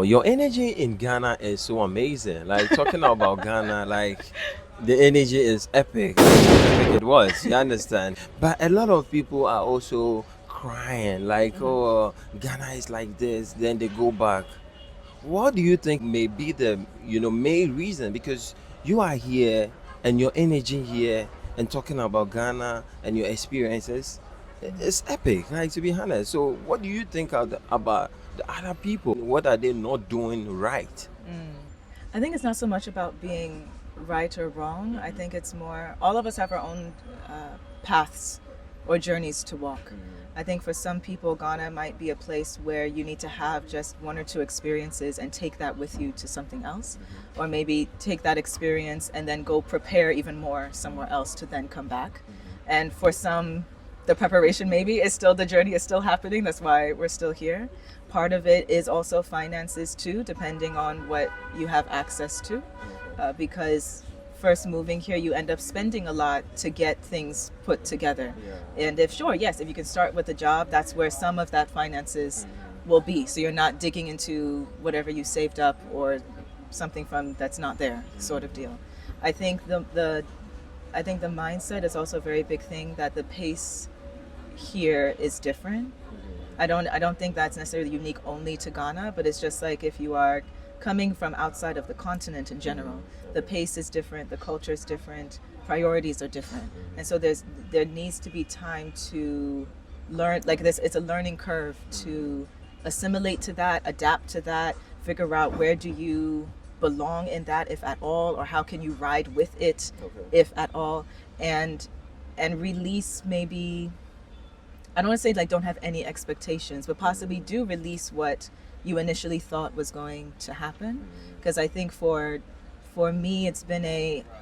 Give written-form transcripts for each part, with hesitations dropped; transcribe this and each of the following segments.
Your energy in Ghana is so amazing. Like talking about Ghana, like the energy is epic. Like how epic it was. You understand? But a lot of people are also crying, like, oh, Ghana is like this. Then they go back. What do you think may be the main reason? Because you are here and your energy here and talking about Ghana and your experiences, it's epic. Like to be honest. So what do you think about the other people? What are they not doing right? I think it's not so much about being right or wrong. I think it's more, all of us have our own paths or journeys to walk. I think for some people, Ghana might be a place where you need to have just one or two experiences and take that with you to something else. Or maybe take that experience and then go prepare even more somewhere else to then come back. And for some, the preparation maybe is still, the journey is still happening. That's why we're still here. Part of it is also finances too, depending on what you have access to. Because first moving here, you end up spending a lot to get things put together. And if you can start with a job, that's where some of that finances will be. So you're not digging into whatever you saved up or something from that's not there, sort of deal. I think the mindset is also a very big thing, that the pace here is different. I don't think that's necessarily unique only to Ghana, but it's just like if you are coming from outside of the continent in general, the pace is different, the culture is different, priorities are different. And so there needs to be time to learn, like this, it's a learning curve to assimilate to that, adapt to that, figure out where do you belong in that, if at all, or how can you ride with it, if at all, and release maybe, I don't want to say like don't have any expectations, but possibly do release what you initially thought was going to happen. Because I think for me, it's been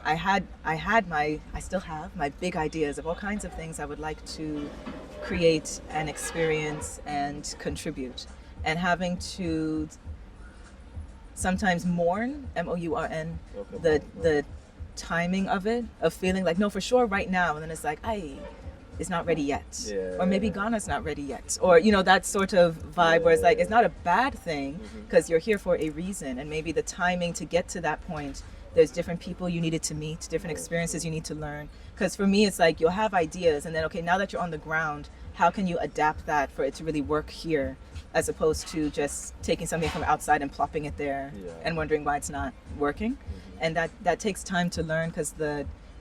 I still have my big ideas of all kinds of things I would like to create and experience and contribute, and having to sometimes mourn, MOURN, the timing of it, of feeling like, no, for sure right now, and then it's like, it's not ready yet. Or maybe Ghana's not ready yet. Or, that sort of vibe where it's like, it's not a bad thing because you're here for a reason. And maybe the timing to get to that point, there's different people you needed to meet, different experiences you need to learn. Because for me, it's like you'll have ideas and then, okay, now that you're on the ground, how can you adapt that for it to really work here, as opposed to just taking something from outside and plopping it there and wondering why it's not working. And that takes time to learn, because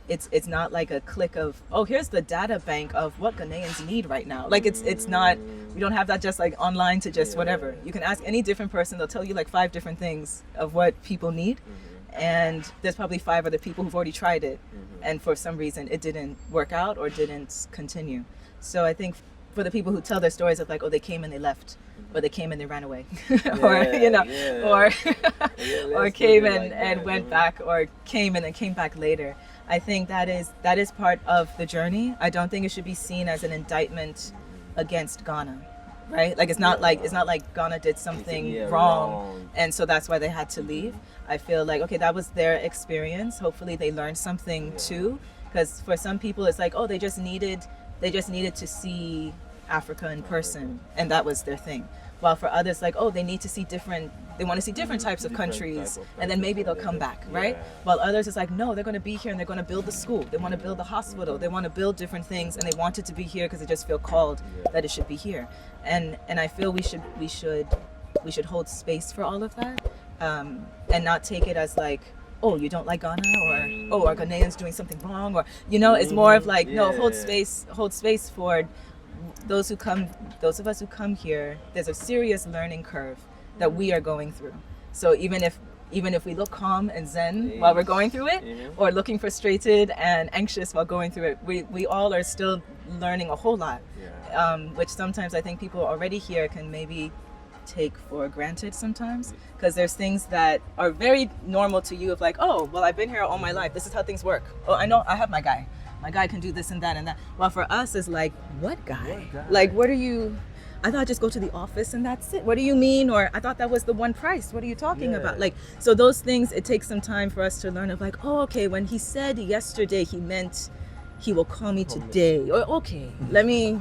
it's not like a click of, oh, here's the data bank of what Ghanaians need right now. Like it's not, we don't have that just like online to just whatever. You can ask any different person, they'll tell you like 5 different things of what people need. And there's probably 5 other people who've already tried it. And for some reason it didn't work out or didn't continue. So I think for the people who tell their stories of like, oh, they came and they left, or they came and they ran away, or came and went back, or came and then came back later. I think that is part of the journey. I don't think it should be seen as an indictment against Ghana, right? Like it's not like Ghana did something wrong, and so that's why they had to leave. I feel like, okay, that was their experience. Hopefully they learned something too, because for some people it's like, oh, they just needed to see Africa in person, and that was their thing. While for others, like, oh, they want to see different types of countries, and then maybe they'll come back, right? While others, it's like, no, they're going to be here and they're going to build the school, they want to build the hospital, they want to build different things, and they want it to be here because they just feel called that it should be here. And I feel we should hold space for all of that, and not take it as like, oh, you don't like Ghana, or oh, are Ghanaians doing something wrong, or it's more of like, no, hold space for those of us who come here. There's a serious learning curve that we are going through. So even if we look calm and zen while we're going through it, or looking frustrated and anxious while going through it, we all are still learning a whole lot, which sometimes I think people already here can maybe take for granted sometimes, because there's things that are very normal to you of like, oh, well, I've been here all my life, this is how things work. Oh, I know, I have my guy can do this and that and that. While for us is like, what guy? Like, what are you? I thought just go to the office and that's it. What do you mean? Or I thought that was the one price. What are you talking about? Like, so those things, it takes some time for us to learn of like, oh, okay, when he said yesterday, he meant he will call me today. Or okay, let me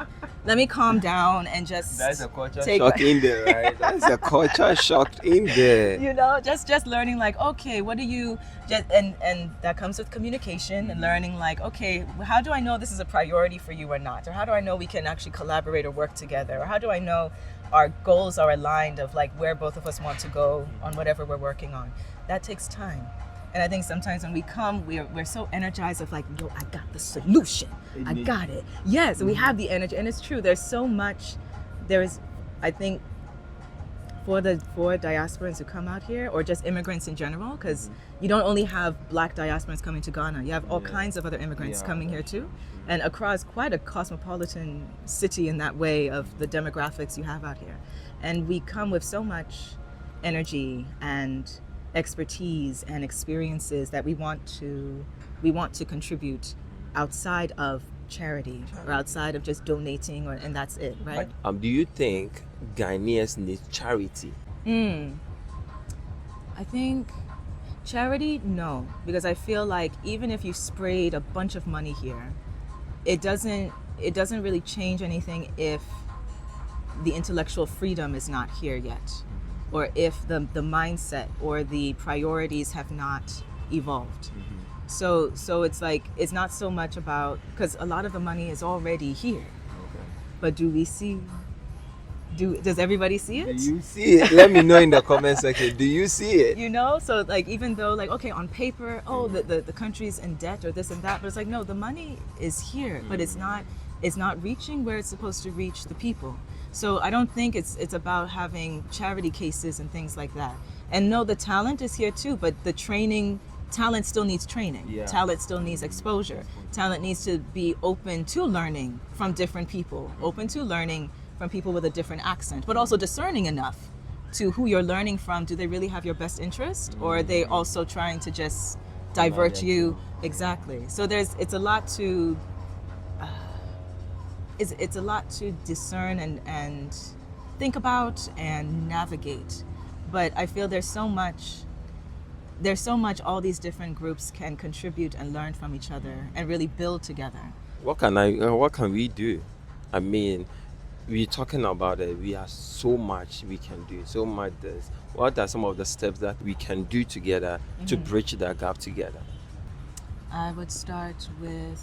calm down and just That's a culture take shock in there, right? That's a culture shock in there. you know, just learning like, okay, what do you just and that comes with communication and learning like, okay, how do I know this is a priority for you or not? Or how do I know we can actually collaborate or work together? Or how do I know our goals are aligned of like where both of us want to go on whatever we're working on? That takes time. And I think sometimes when we come, we're so energized of like, yo, I got the solution. I got it. Yes, we have the energy. And it's true. There's so much. I think, for diasporans who come out here, or just immigrants in general, because you don't only have Black diasporans coming to Ghana. You have all kinds of other immigrants coming here too. And Accra is quite a cosmopolitan city in that way of the demographics you have out here. And we come with so much energy and expertise and experiences that we want to contribute outside of charity or outside of just donating, and that's it, right? Do you think Ghanaians need charity? I think charity, no, because I feel like even if you sprayed a bunch of money here, it doesn't really change anything if the intellectual freedom is not here yet, or if the mindset or the priorities have not evolved. So it's like, it's not so much about, because a lot of the money is already here. But do we see, does everybody see it? Do you see it? Let me know in the comment section. Do you see it? You know, so like, even though like, okay, on paper, oh, the country's in debt or this and that, but it's like, no, the money is here, but it's not reaching where it's supposed to reach the people. So I don't think it's about having charity cases and things like that. And no, the talent is here too, but the talent still needs training. Talent still needs exposure. Talent needs to be open to learning from different people, open to learning from people with a different accent, but also discerning enough to who you're learning from. Do they really have your best interest, or are they also trying to just divert you? Exactly. So it's a lot to it's a lot to discern and think about and navigate. But I feel there's so much all these different groups can contribute and learn from each other and really build together. What can we do? I mean, we're talking about it. We have so much we can do, so much this. What are some of the steps that we can do together to bridge that gap together? I would start with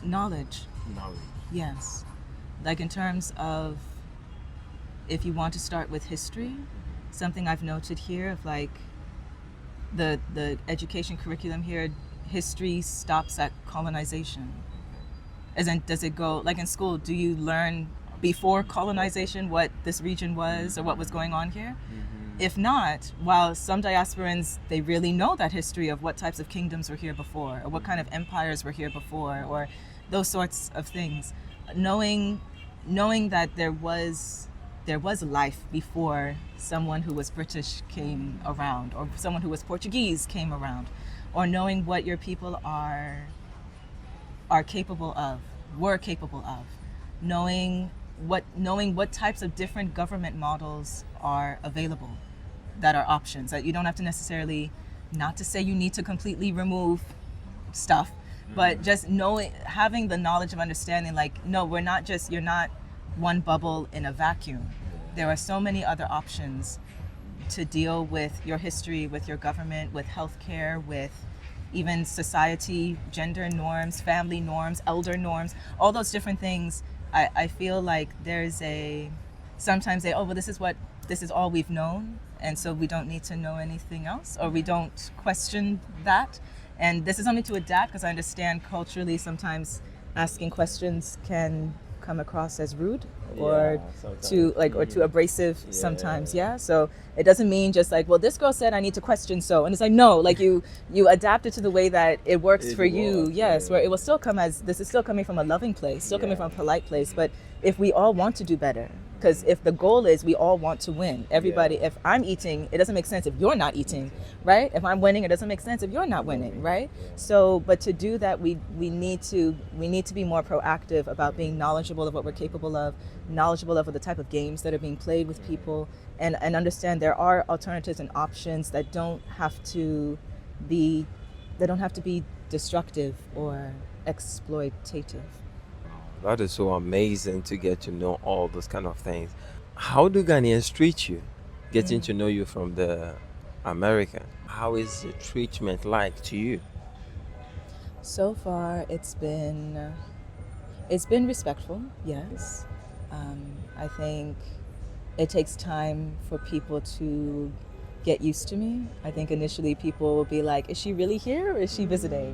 knowledge. Yes. Like in terms of, if you want to start with history, something I've noted here of like the education curriculum here, history stops at colonization. As in, does it go, like in school, do you learn before colonization what this region was or what was going on here? If not, while some diasporans, they really know that history of what types of kingdoms were here before, or what kind of empires were here before, or those sorts of things, knowing that there was life before someone who was British came around, or someone who was Portuguese came around, or knowing what your people were capable of, knowing what types of different government models are available, that are options, that you don't have to necessarily, not to say you need to completely remove stuff, but just having the knowledge of understanding, like, no, you're not one bubble in a vacuum. There are so many other options to deal with your history, with your government, with healthcare, with even society, gender norms, family norms, elder norms, all those different things. I feel like sometimes oh, well, this is all we've known, and so we don't need to know anything else, or we don't question that. And this is something to adapt, because I understand culturally sometimes asking questions can come across as rude or too abrasive sometimes. So it doesn't mean just like, well, this girl said I need to question, so, and it's like, no, like you adapt it to the way that it works for you. Where it will still come as, this is still coming from a loving place, still coming from a polite place. But if we all want to do better, because if the goal is we all want to win, everybody, if I'm eating, it doesn't make sense if you're not eating, right? If I'm winning, it doesn't make sense if you're not winning, right? So, but to do that, we need to be more proactive about being knowledgeable of what we're capable of, knowledgeable of the type of games that are being played with people, and understand there are alternatives and options that don't have to be destructive or exploitative. That is so amazing to get to know all those kind of things. How do Ghanaians treat you? Getting to know you from the American. How is the treatment like to you? So far, it's been respectful. Yes, I think it takes time for people to get used to me. I think initially people will be like, "Is she really here, or is she visiting?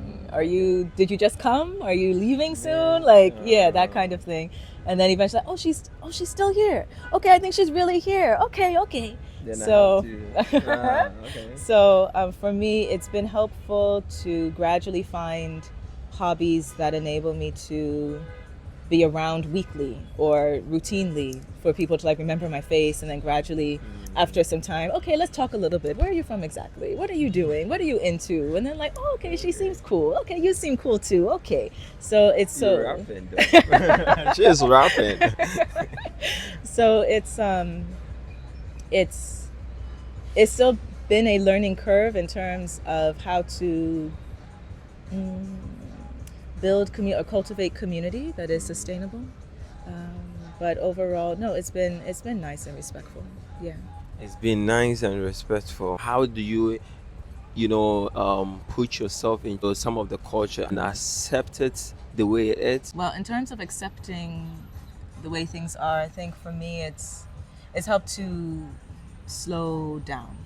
Did you just come? Are you leaving soon?" Like, yeah, that kind of thing. And then eventually, she's still here. Okay, I think she's really here. Okay. Then So, okay. so for me, it's been helpful to gradually find hobbies that enable me to be around weekly or routinely for people to like remember my face, and then gradually after some time, okay, let's talk a little bit. Where are you from exactly? What are you doing? What are you into? And then like, oh, okay, she seems cool. Okay, you seem cool too. Okay. So it's so You're rapping, though. She is rapping. so it's still been a learning curve in terms of how to build or cultivate community that is sustainable. But overall, no, it's been nice and respectful. Yeah. It's been nice and respectful. How do you, put yourself into some of the culture and accept it the way it is? Well, in terms of accepting the way things are, I think for me it's helped to slow down.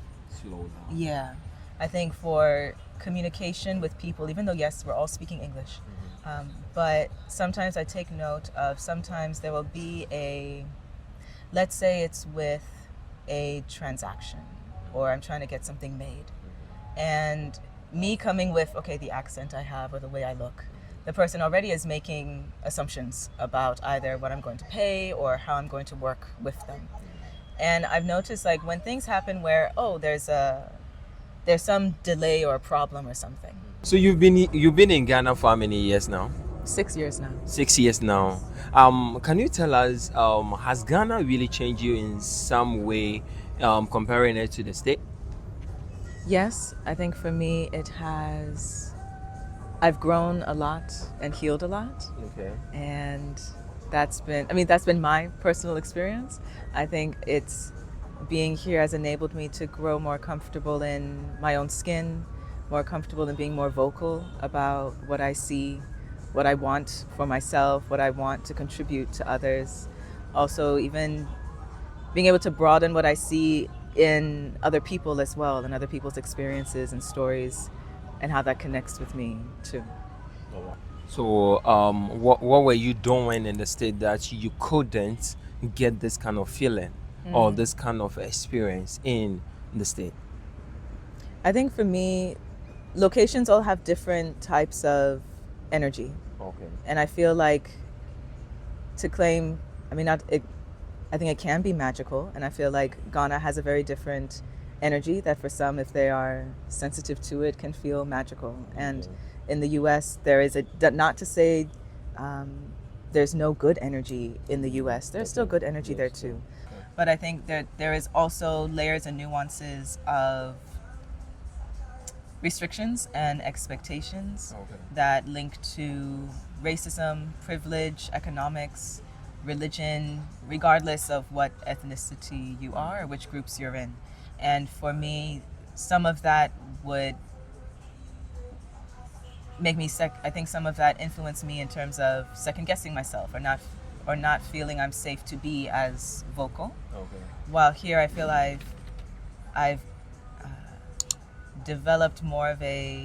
Slow down. Yeah. I think for communication with people, even though yes, we're all speaking English, but sometimes I take note of sometimes there will be let's say it's with a transaction or I'm trying to get something made, and me coming with, okay, the accent I have or the way I look, the person already is making assumptions about either what I'm going to pay or how I'm going to work with them. And I've noticed like when things happen where, oh, there's some delay or a problem or something. So you've been in Ghana for how many years now? 6 years now. 6 years now. Can you tell us, has Ghana really changed you in some way, comparing it to the state? Yes, I think for me it has. I've grown a lot and healed a lot, Okay. and that's been my personal experience. I think being here has enabled me to grow more comfortable in my own skin, more comfortable in being more vocal about what I see, what I want for myself, what I want to contribute to others. Also, even being able to broaden what I see in other people as well, and other people's experiences and stories, and how that connects with me too. So, what were you doing in the state that you couldn't get this kind of feeling or this kind of experience in the state? I think for me, locations all have different types of energy. Okay. And I feel like to claim, I think it can be magical. And I feel like Ghana has a very different energy that for some, if they are sensitive to it, can feel magical. And in the US, there is not to say there's no good energy in the US. There's still good energy there too. But I think that there is also layers and nuances of restrictions and expectations that link to racism, privilege, economics, religion, regardless of what ethnicity you are or which groups you're in. And for me, some of that would make me I think some of that influenced me in terms of second guessing myself or not feeling I'm safe to be as vocal. Okay. While here I feel I've developed more of a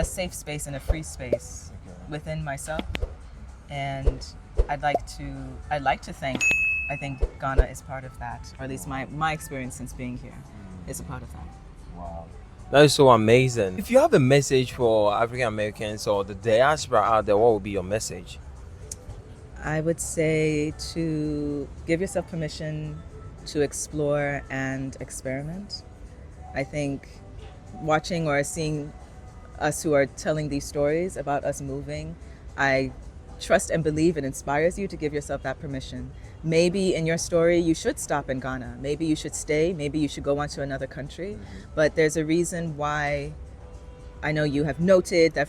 safe space and a free space within myself, and I'd like to think I think Ghana is part of that, or at least my experience since being here is a part of that. Wow. That is so amazing. If you have a message for African Americans or the diaspora out there, what would be your message? I would say to give yourself permission to explore and experiment. I think watching or seeing us who are telling these stories about us moving, I trust and believe it inspires you to give yourself that permission. Maybe in your story you should stop in Ghana, maybe you should stay, maybe you should go on to another country, but there's a reason why I know you have noted that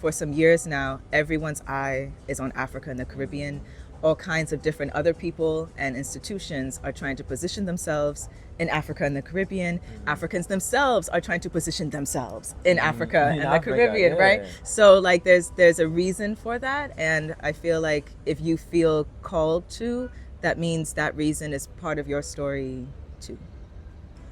for some years now, everyone's eye is on Africa and the Caribbean. All kinds of different other people and institutions are trying to position themselves in Africa and the Caribbean. Africans themselves are trying to position themselves in Africa and the Caribbean, right? So like there's a reason for that, and I feel like if you feel called to, that means that reason is part of your story too.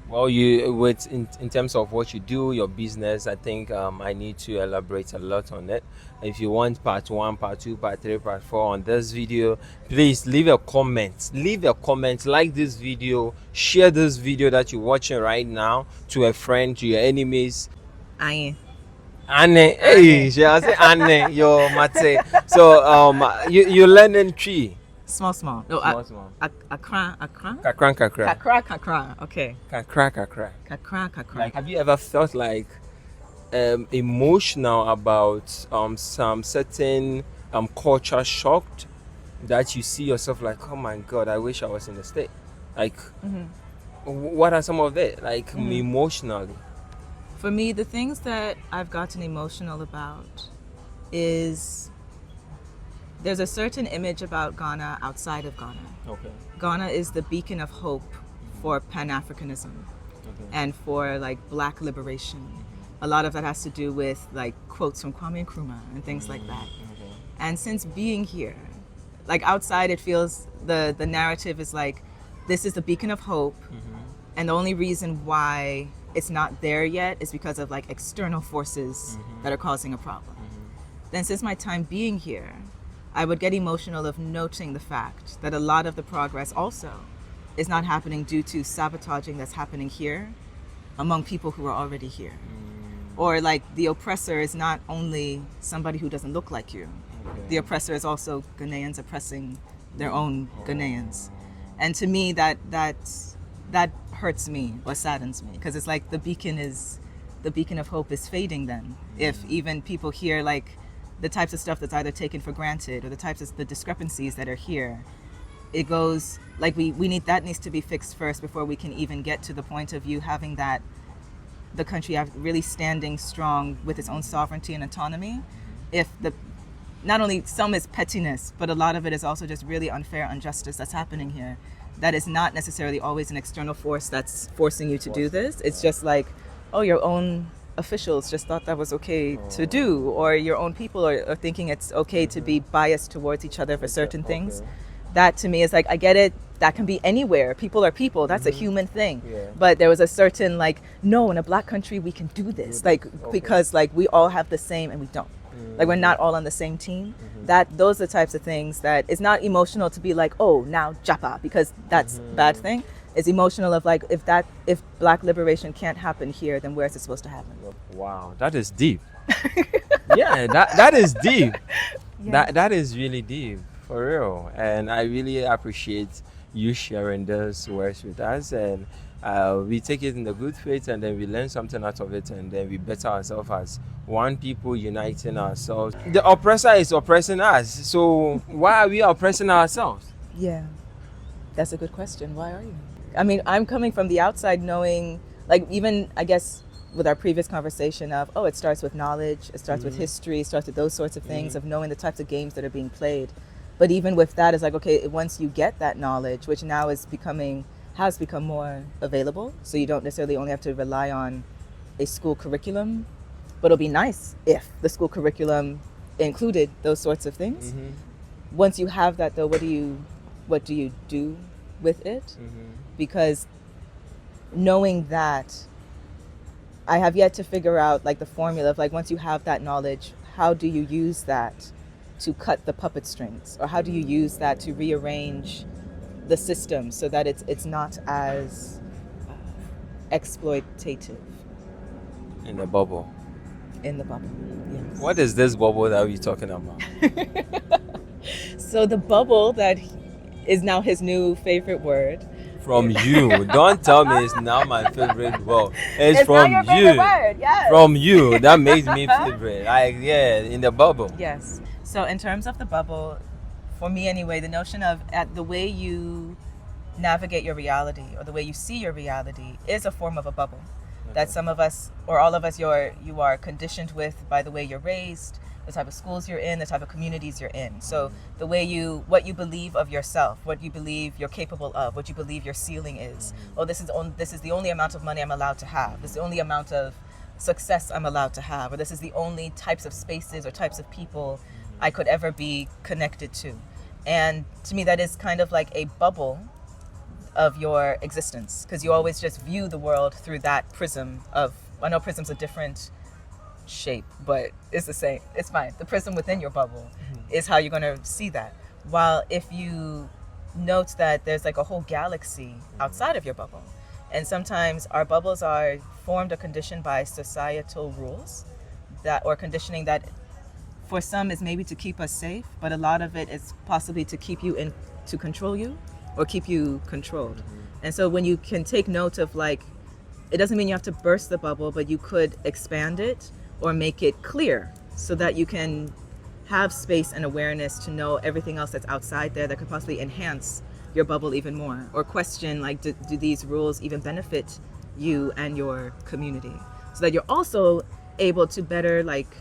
Well, in terms of what you do, your business, I think I need to elaborate a lot on it. If you want part 1, part 2, part 3, part 4 on this video, please leave a comment. Leave a comment, like this video, share this video that you're watching right now to a friend, to your enemies. Aye. Anne, hey, she has Anne, your mate. So you're learning tree. Small. No, Small. Accra. Kakra. Okay. Kakra. Kakra. Like, have you ever felt like emotional about some certain culture shocked that you see yourself like, oh my God, I wish I was in the state? Like, what are some of it? Like, emotionally? For me, the things that I've gotten emotional about is there's a certain image about Ghana outside of Ghana. Okay. Ghana is the beacon of hope for Panafricanism and for like Black liberation. A lot of that has to do with like quotes from Kwame Nkrumah and things like that. And since being here, like outside, it feels the narrative is like this is the beacon of hope, and the only reason why it's not there yet is because of like external forces that are causing a problem. Then since my time being here, I would get emotional of noting the fact that a lot of the progress also is not happening due to sabotaging that's happening here among people who are already here. Or like the oppressor is not only somebody who doesn't look like you. The oppressor is also Ghanaians oppressing their own Ghanaians. And to me, that hurts me or saddens me, because it's like the beacon of hope is fading then. If even people hear like the types of stuff that's either taken for granted or the discrepancies that are here, it goes like needs to be fixed first before we can even get to the point of you having that the country really standing strong with its own sovereignty and autonomy. If not only some is pettiness, but a lot of it is also just really unfair injustice that's happening here. That is not necessarily always an external force that's forcing you to do this. It's just like, oh, your own officials just thought that was okay to do, or your own people are thinking it's okay to be biased towards each other for certain things. That to me is like, I get it, that can be anywhere. People are people, that's a human thing. But there was a certain like, no, in a Black country we can do this, like because like we all have the same and we don't. Like we're not all on the same team. Those are the types of things that it's not emotional to be like, oh, now Japa, because that's a bad thing. It's emotional of like, if Black liberation can't happen here, then where is it supposed to happen? Wow, that is deep. Yeah, that is deep. That is really deep, for real. And I really appreciate you sharing those words with us, and we take it in the good faith, and then we learn something out of it, and then we better ourselves as one people, uniting ourselves. The oppressor is oppressing us, so why are we oppressing ourselves? Yeah, that's a good question. Why are you? I mean, I'm coming from the outside knowing, like even I guess with our previous conversation of, oh, it starts with knowledge, it starts with history, it starts with those sorts of things of knowing the types of games that are being played. But even with that, it's like, okay, once you get that knowledge, which now has become more available, so you don't necessarily only have to rely on a school curriculum, but it'll be nice if the school curriculum included those sorts of things. Once you have that though, what do you do with it? Because knowing that, I have yet to figure out like the formula of like, once you have that knowledge, how do you use that to cut the puppet strings, or how do you use that to rearrange the system so that it's not as exploitative? In the bubble. In the bubble, yes. What is this bubble that we're talking about? So the bubble that is now his new favorite word. From you. Don't tell me it's now my favorite word. It's from now your favorite word, yes. From you. That makes me favorite. In the bubble. Yes. So in terms of the bubble, for me anyway, the notion of the way you navigate your reality or the way you see your reality is a form of a bubble. that some of us or all of us you are conditioned with by the way you're raised, the type of schools you're in, the type of communities you're in. So the way what you believe of yourself, what you believe you're capable of, what you believe your ceiling is. Oh, this is the only amount of money I'm allowed to have. This is the only amount of success I'm allowed to have, or this is the only types of spaces or types of people I could ever be connected to. And to me, that is kind of like a bubble of your existence, because you always just view the world through that prism of, I know prism's a different shape, but it's the same. It's fine. The prism within your bubble is how you're going to see that. While if you note that there's like a whole galaxy outside of your bubble, and sometimes our bubbles are formed or conditioned by societal rules that, or conditioning that for some is maybe to keep us safe, but a lot of it is possibly to keep you in, to control you or keep you controlled. And so when you can take note of, like, it doesn't mean you have to burst the bubble, but you could expand it or make it clear so that you can have space and awareness to know everything else that's outside there that could possibly enhance your bubble even more, or question, like, do these rules even benefit you and your community, so that you're also able to better, like,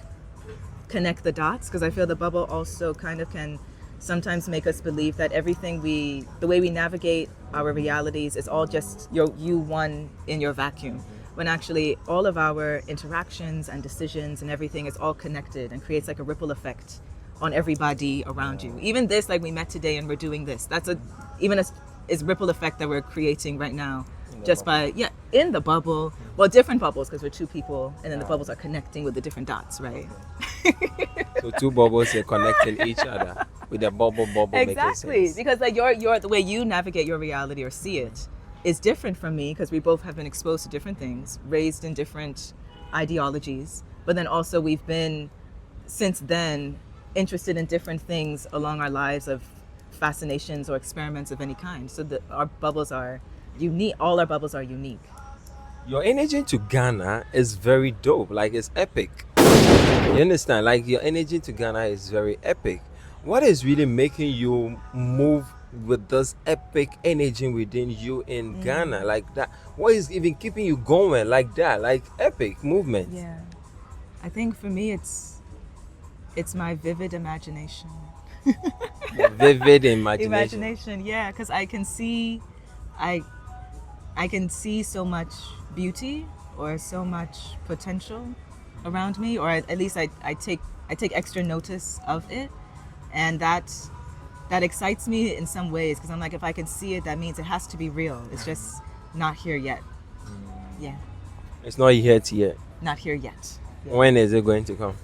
connect the dots. Because I feel the bubble also kind of can sometimes make us believe that everything the way we navigate our realities is all just you one in your vacuum, when actually all of our interactions and decisions and everything is all connected and creates like a ripple effect on everybody around you. Even this, like, we met today and we're doing this, that's is ripple effect that we're creating right now, just by in the bubble. Well, different bubbles, because we're two people, and then the bubbles are connecting with the different dots, right? So two bubbles are connecting each other with a bubble Exactly, making sense. because like your the way you navigate your reality or see it is different from me, because we both have been exposed to different things, raised in different ideologies, but then also we've been since then interested in different things along our lives of fascinations or experiments of any kind. So our bubbles are unique. All our bubbles are unique. Your energy to Ghana is very dope. Like, it's epic. You understand? Like, your energy to Ghana is very epic. What is really making you move with this epic energy within you in Ghana like that? What is even keeping you going like that? Like, epic movement. Yeah, I think for me it's my vivid imagination. Vivid imagination. Yeah, because I can see so much beauty or so much potential around me, or at least I take extra notice of it, and that excites me in some ways, because I'm like, if I can see it, that means it has to be real. It's just not here yet. Yeah, It's not yet yet. not here yet. Yeah. When is it going to come?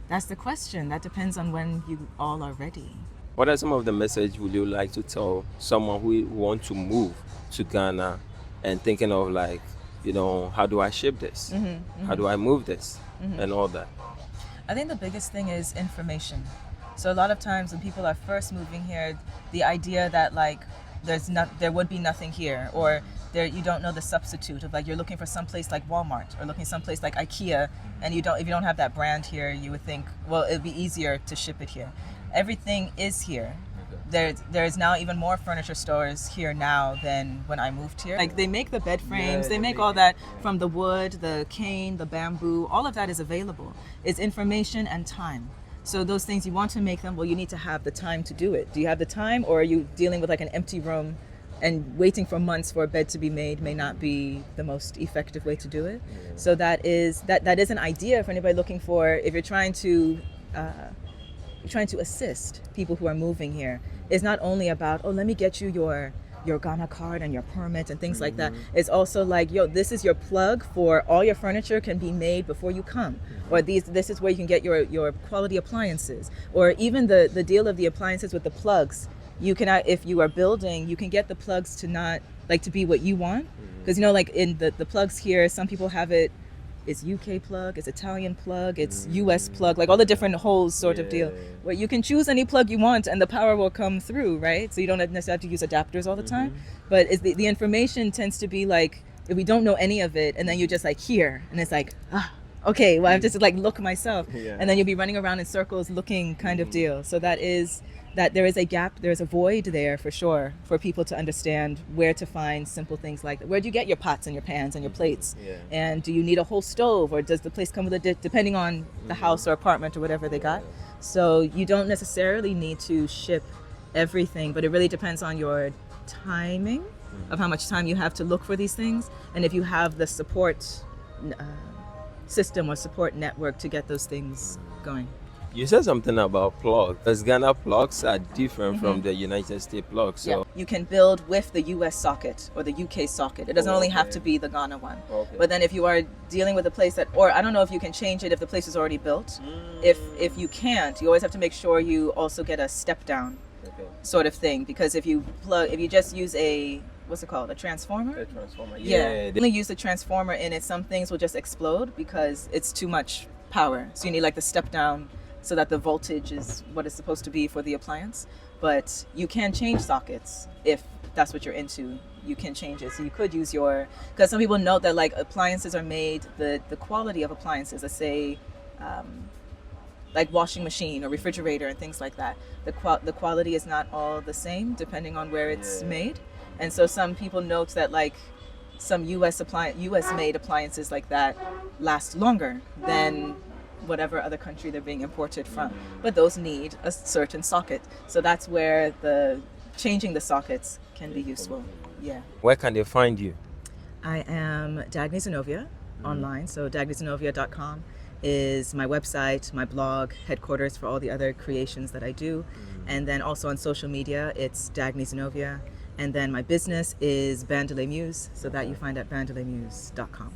That's the question. That depends on when you all are ready. What are some of the messages would you like to tell someone who wants to move to Ghana and thinking of, like, how do I ship this? How do I move this? And all that? I think the biggest thing is information. So a lot of times when people are first moving here, the idea that, like, there would be nothing here, or you don't know the substitute of, like, you're looking for some place like Walmart or looking someplace like IKEA, and if you don't have that brand here, you would think, well, it'd be easier to ship it here. Everything is here. There's now even more furniture stores here now than when I moved here. Like, they make the bed frames, they make all that from the wood, the cane, the bamboo, all of that is available. It's information and time. So those things, you want to make them, well, you need to have the time to do it. Do you have the time, or are you dealing with like an empty room and waiting for months for a bed to be made may not be the most effective way to do it? So that is an idea for anybody looking for, if you're trying to assist people who are moving here. It's not only about, oh, let me get you your Ghana card and your permit and things like that. It's also like, yo, this is your plug for all your furniture can be made before you come. Or this is where you can get your quality appliances. Or even the deal of the appliances with the plugs. You can, if you are building, you can get the plugs to not, like, to be what you want. Because, like, in the plugs here, some people have it's UK plug, it's Italian plug, it's US plug, like all the different holes sort of deal. Where you can choose any plug you want and the power will come through, right? So you don't necessarily have to use adapters all the time. But the information tends to be like, if we don't know any of it, and then you're just like, here, and it's like, okay, well, I have to just like look myself. And then you'll be running around in circles looking kind of deal. So that is, that there is a gap, there's a void there for sure for people to understand where to find simple things like where do you get your pots and your pans and your plates, Yeah. and do you need a whole stove, or does the place come with a depending on the house or apartment or whatever they got. So you don't necessarily need to ship everything, but it really depends on your timing of how much time you have to look for these things, and if you have the support system or support network to get those things going. You said something about plugs. Because Ghana plugs are different from the United States plugs. So Yeah. You can build with the US socket or the UK socket. It doesn't only have to be the Ghana one. Okay. But then if you are dealing with a place that, or I don't know if you can change it if the place is already built. If you can't, you always have to make sure you also get a step down okay. sort of thing, because if you just use a, what's it called, a transformer? The transformer. Yeah. Only use the transformer in it, some things will just explode because it's too much power. So you need like the step down so that the voltage is what it's supposed to be for the appliance. But you can change sockets if that's what you're into. You can change it. So you could use your, because some people note that like appliances are made, the quality of appliances, let's say like washing machine or refrigerator and things like that, the quality is not all the same depending on where it's made. And so some people note that like some US made appliances like that last longer than whatever other country they're being imported from, but those need a certain socket. So that's where the changing the sockets can be useful. Yeah. Where can they find you? I am Dagny Zenobia online. So dagnyzenobia.com is my website, my blog, headquarters for all the other creations that I do. And then also on social media, it's Dagny Zenobia. And then my business is Bandolay Muse, so that you find at bandoleymuse.com.